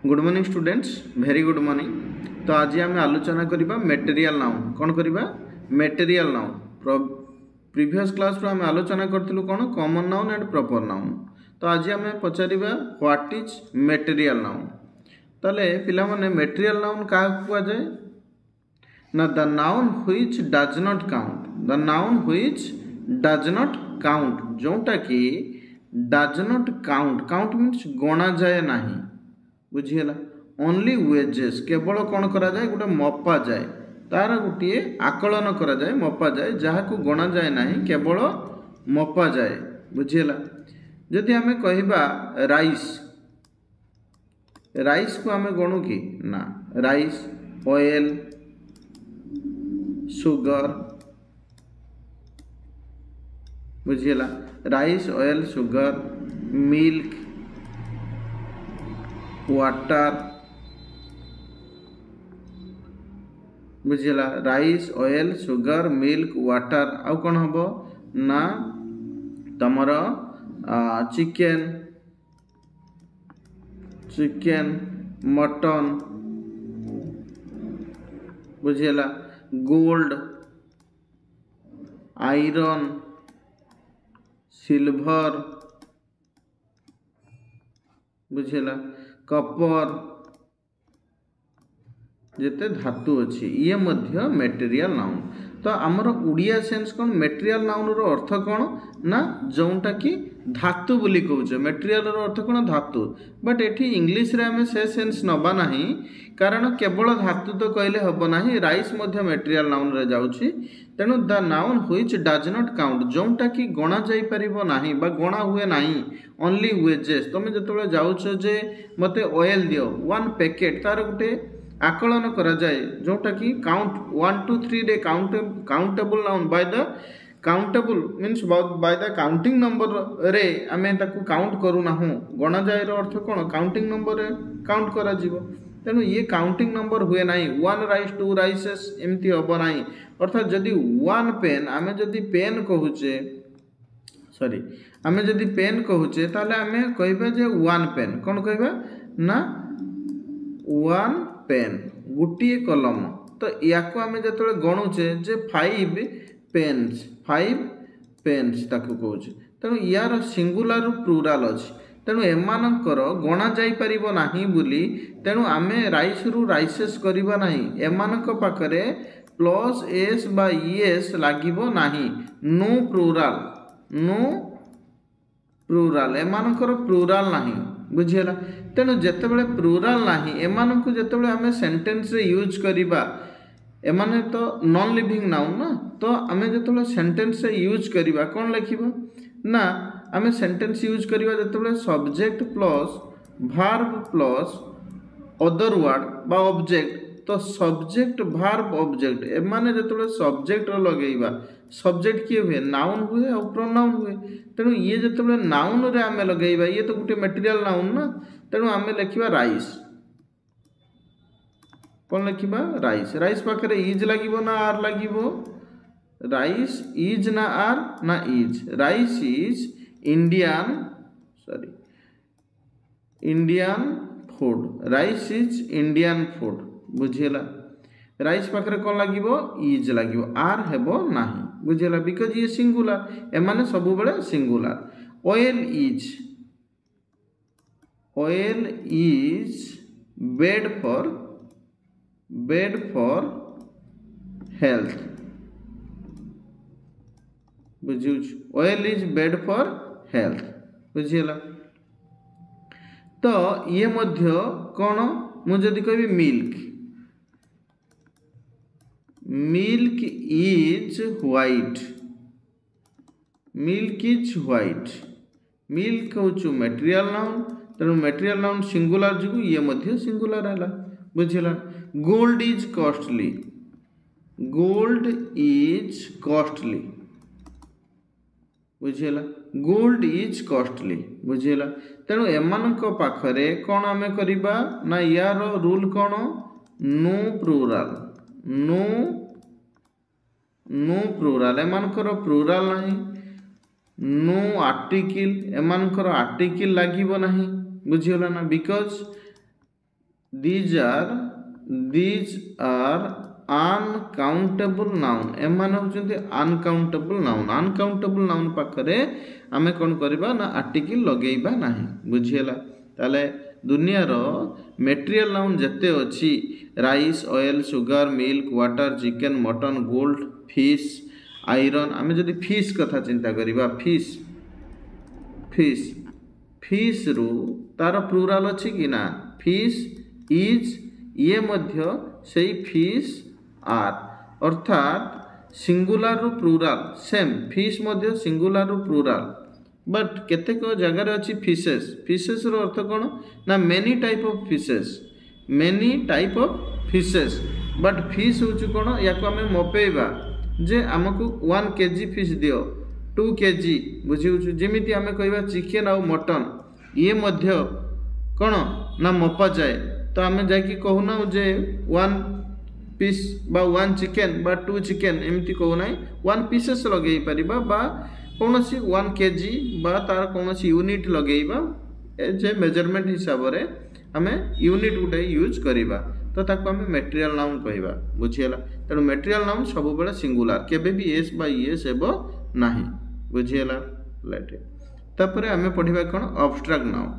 Good morning students, very good morning. तो आज आम आलोचना करबा मटेरियल नाउन। कौन करबा? Material noun. प्रीवियस क्लास रो आम आलोचना करथिलु कौन common noun and proper noun. तो आज आम पचारिबा व्हाट इज मटेरियल नाउन। ताले पिला माने मटेरियल नाउन का कुआ जाय ना the noun which does not count. The noun which does not count, जोटा कि does not count. Count means गणा जाए नाही, बुझीगला। ओनली वेजेस केवल कौन करा जाए गोटे मपा जाए, तार गोटे आकलन करा जाए, मपा जाए, जहाँ को गणा जाए ना, केवल मपा जाए, बुझीगला। जदि आमे कहिबा राइस, राइस को आमे गणु कि ना? राइस, ऑयल, सुगर, बुझीगला। Rice, oil, sugar, milk, water, बुझीगला। Rice, oil, sugar, milk, water. आउ कौन हम ना तमर चिकेन, चिकेन, मटन, बुझीगला। गोल्ड, आयरन, सिल्वर, बुझीगला। कपर, जेते धातु अच्छी ये मध्य मटेरियल नाउन। तो आमर उड़िया सेंस कौन? मटेरियल नाउन रो अर्थ कौन ना जोटा कि धातु बोली कहूचे। मटेरियल रो अर्थ कौन? धातु। बट एठी इंग्लिश रे हमें से सेंस नबा नाही, कारण केवल धातु तो कहले हबो नाही। राइस मध्य मटेरियल नाउन रे जाउची। तेणु the noun which does not count, जोटा कि गणा जाई परिबो नाही बा गणा हुए नाही। ओनली वेजेस, तुम जतबे जाउछ जे मते ऑयल दियो 1 पैकेट, तार गुटे आकलन करा जाए, जोटा कि काउंट 1 2 3 रे countable noun by the countable means by the counting number रे आमे ताकू काउंट करू ना हूँ। गणा जाए रो अर्थ कौन? काउंटिंग नंबर रे काउंट करा जीवो। तेणु ये काउंटिंग नंबर हुए ना 1 राइस 2 राइसेस एमती हम ना। अर्थात जदि 1 पेन आमे जदि पेन कहूचे, सॉरी आमे जदि पेन कहूचे, ताले आमे कहबा जे 1 पेन। कौन कहबा ना 1 पेन, गोटे कलम। तो या आमे जतबे गणुचे जे 5 पेन्स, 5 पेन्स ताकू कहूचे। तेणु यार सिंगुलर प्लुराल अछि। तेणु एमानकर गणा जाई परिबो नाही बोली, तेणु आमे राइस रु राइसेस करिबा नाही। एमानक पाखरे प्लस एस बा ईएस लागिबो नाही। नो प्लुराल, नो प्लुराल, एमानकर प्लुराल नाही, बुझीगला। तेणु जेतेबेले प्लुराल नाही, एमानकु जेतेबेले आमे सेंटेंस रे यूज करिबा, एमाने तो नॉन लिविंग नाउन ना। तो आमे जेतेबेले सेंटेंस रे यूज करिबा कोन लिखिबा ना, आमे सेंटेंस यूज करिबा जेतेबेले subject plus verb plus other word बा ऑब्जेक्ट। तो सब्जेक्ट वर्ब ऑब्जेक्ट एमाने जेतेबेले सब्जेक्ट रो लगेइबा, सब्जेक्ट किए हुए? नाउन हुए और प्रोनाउन हुए। तेणु ये जेतेबेले नाउन रे आमे लगेइबा, ये तो गुटे मटेरियल नाउन ना। तेणु आमे लिखिबा राइस। कौन लिखिबा? राइस। राइस पाखरे इज लागिबो ना आर लागिबो? राइस इज ना आर ना is. Rice is Indian, sorry Indian food. Rice is Indian food, बुझीगला। राइस पाखरे कौन लागिबो? इज लागिबो, आर हेबो नाही, बुझीगला। बिकॉज ये सिंगुलर, एमाने सब बेले singular. Oil is, oil is bad for health, बुझुछ। Oil is bad for health, बुझीगला। तो ये मध्य कौन? मुझे कहि milk, milk is white, milk is white. Milk हूँ मटेरियल नाउन। तेणु मटेरियल नाउन सिंगुलर जो ये मध्य सिंगुलर है, बुझीगला। Gold is costly, gold is costly, बुझीगला। गोल्ड इज कॉस्टली, बुझीगला। तेणु एमानक पाखरे कौन आमे करिबा ना, यार रूल कौन? No plural, no no plural, एमानकर प्लुराल नाही। नो आर्टिकल, एमानकर आर्टिकल लागिबो नाही, बुझीगला ना। Because these are uncountable noun एमाने होचंती अनकाउंटेबल नाउन अनकाउंटेबल नाउन पाखरे आमे कोन करबा ना आर्टिकल लगेइबा नाही बुझियला ताले दुनिया रो मटेरियल नाउन जते अछि rice oil sugar milk water chicken mutton gold fish iron आमे जदि फिश कथा चिंता करिबा फिश फिश फिश रु तार प्लुराल अछि कि ना फिश इज ये मध्य सेई फिश आर अर्थात सिंगुलर रु प्लुराल सेम फिश मध्य सिंगुलर रु प्लुराल बट केतेक जगार अच्छी फिशेस फिशेस रो अर्थ कौन ना many type of fishes but fish हूँ कौन या आम मपेवा जे आमको 1 kg फिश दियो 2 kg बुझी जमी आम कह चिकेन आउ मटन ये मध्य कौन ना मपा जाए तो आम जाकि कहूना जे 1 पीस बा 1 चिकेन बा 2 चिकेन एमती कहूना 1 पीसेस लगे पारिबा बा कौन सी 1 kg बा तार कौन सी यूनिट लगेइबा जे मेजरमेंट हिसाब रे आमे यूनिट गुटे यूज करिबा तो ताको आमे मटेरियल नाउन कहबा बुझियला तेणु मटेरियल नाउन सब बेले सिंगुलर केबे भी एस बा एस हेबो नाही बुझियला लाइट तापरे आमे पढिबा कोन अब्स्ट्रैक्ट नाउन